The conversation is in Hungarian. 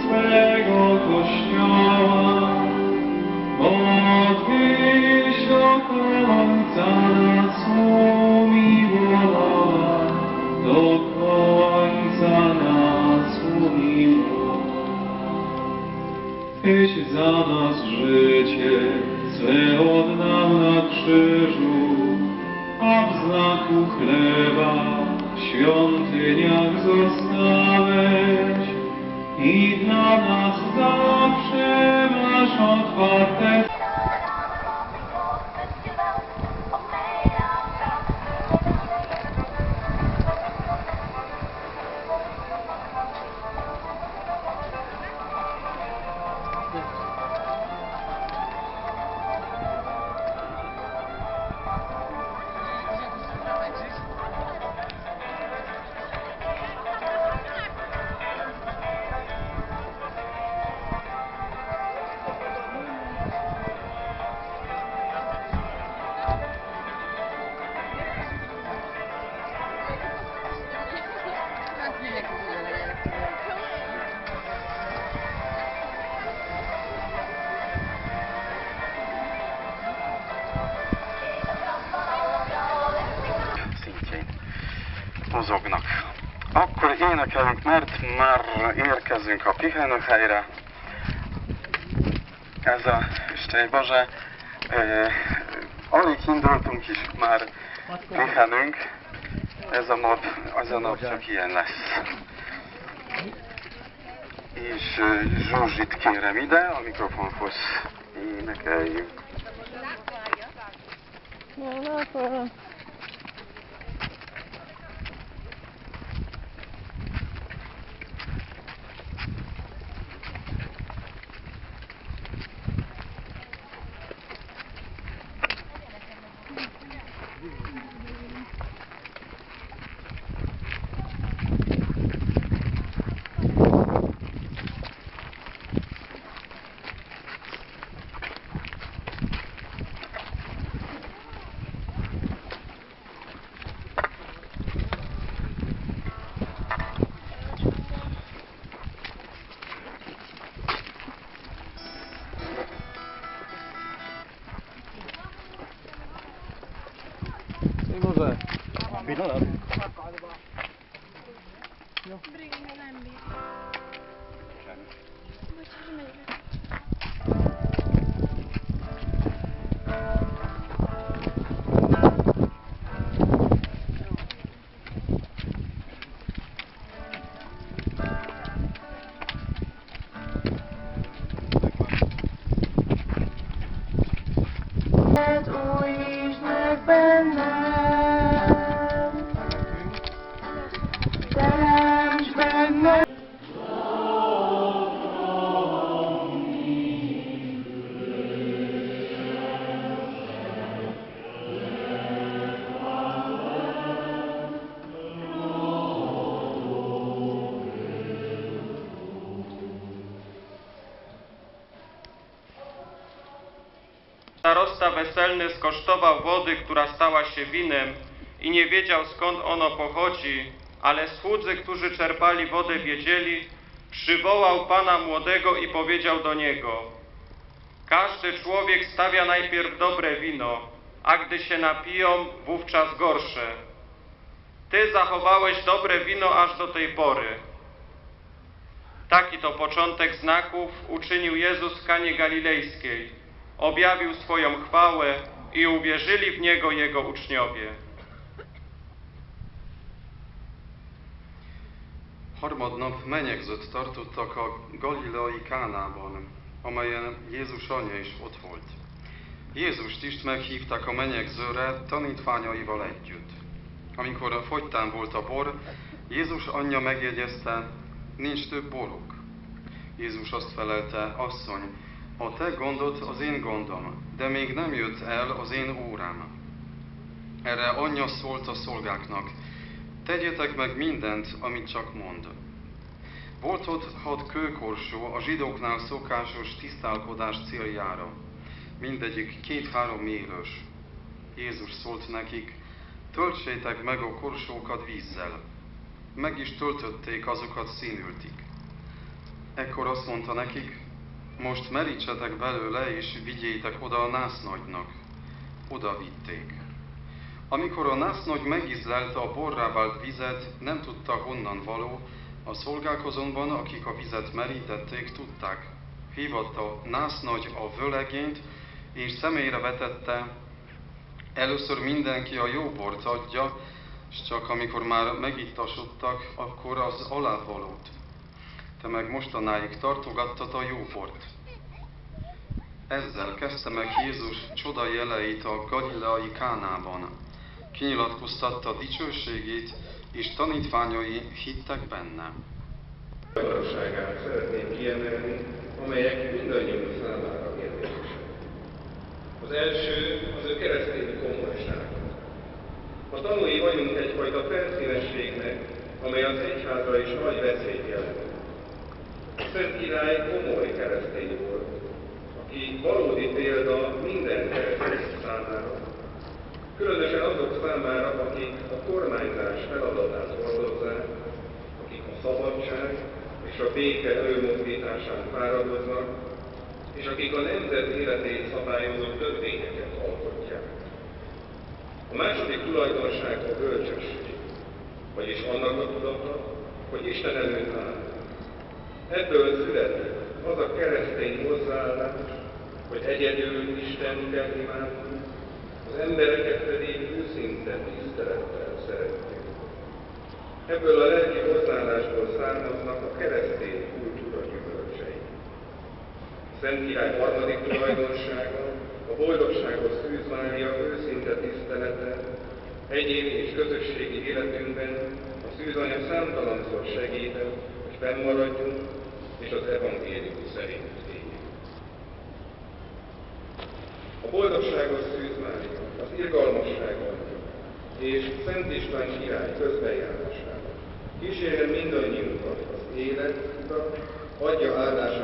Swego Kościoła, od wieś do końca nas umiłowała, do końca nas umiłowała. Tyś za nas życie swe oddał na krzyżu, a w znaku chleba w świątyniach zostałeś. I dla nas zawsze masz otwarte mozognak. Akkor énekelünk, mert már érkezünk a pihenőhelyre. Ez a Isten Boże, alig indultunk is, már pihenünk. Ez a nap csak ilyen lesz. És Zsuzsit kérem ide, a mikrofonhoz énekeljünk. Może. Bilal. Starosta weselny skosztował wody, która stała się winem i nie wiedział, skąd ono pochodzi, ale słudzy, którzy czerpali wodę, wiedzieli, przywołał pana młodego i powiedział do niego: każdy człowiek stawia najpierw dobre wino, a gdy się napiją, wówczas gorsze. Ty zachowałeś dobre wino aż do tej pory. Taki to początek znaków uczynił Jezus w Kanie Galilejskiej. Objawił swoją chwałę i uwierzyli w Niego Jego uczniowie. Harmadnap menyegzött tartottak a galilei Kánában, amelyen Jézus anyja is ott volt. Jézust is meghívták a menyegzőre tanítványaival együtt. Amikor fogytán volt a bor, Jézus anyja megjegyezte, nincs több boruk. Jézus azt felelte, asszony, a te gondod az én gondom, de még nem jött el az én órám. Erre anyja szólt a szolgáknak, tegyetek meg mindent, amit csak mond. Volt ott 6 kőkorsó a zsidóknál szokásos tisztálkodás céljára. Mindegyik 2-3 élős. Jézus szólt nekik, töltsétek meg a korsókat vízzel. Meg is töltötték azokat színültig. Ekkor azt mondta nekik, most merítsetek belőle és vigyétek oda a násznagynak. Oda vitték. Amikor a násznagy megízlelte a borrá vált vizet, nem tudta honnan való, a szolgák azonban, akik a vizet merítették, tudták. Hívatta a násznagy a völegényt, és szemére vetette, először mindenki a jó bort adja, és csak amikor már megittasodtak, akkor az alávalót. Te meg mostanáig tartogattad a jó bort. Ezzel kezdte meg Jézus csoda jeleit a galilei Kánában. Kinyilatkoztatta dicsőségét, és tanítványai hittek benne. Valóságát szeretném kiemelni, amelyek mindannyiunk számára érdekesek. Az első az ő keresztény komolysága. A tanúi vagyunk egyfajta felszínességnek, amely az egyházra is nagy veszélyt jelent. A Szent Király komoly keresztény volt, aki valódi példa minden keresztény számára, különösen azok számára, akik a kormányzás feladatát hordozzák, akik a szabadság és a béke előmozdításán fáradoznak, és akik a nemzet életét szabályozó törvényeket alkotják. A második tulajdonság a bölcsesség, vagyis annak a tudata, hogy Isten előtt áll. Ebből született az a keresztény hozzáállás, hogy egyedül Istent kell imádni, az embereket pedig őszinte tisztelettel szeretni. Ebből a lelki hozzáállásból származnak a keresztény kultúra gyümölcsei. A Szent Király harmadik tulajdonsága, a boldogsághoz szűzmánya őszinte tisztelete, egyéni és közösségi életünkben a szűzanya számtalanszor segített, hogy fennmaradjunk, és az evangélium szerint éljünk. A boldogságos szűzmánya, az irgalmasságban és Szent István király közbenjárásában kísérjen mindannyiunkat az élet utat, adja áldását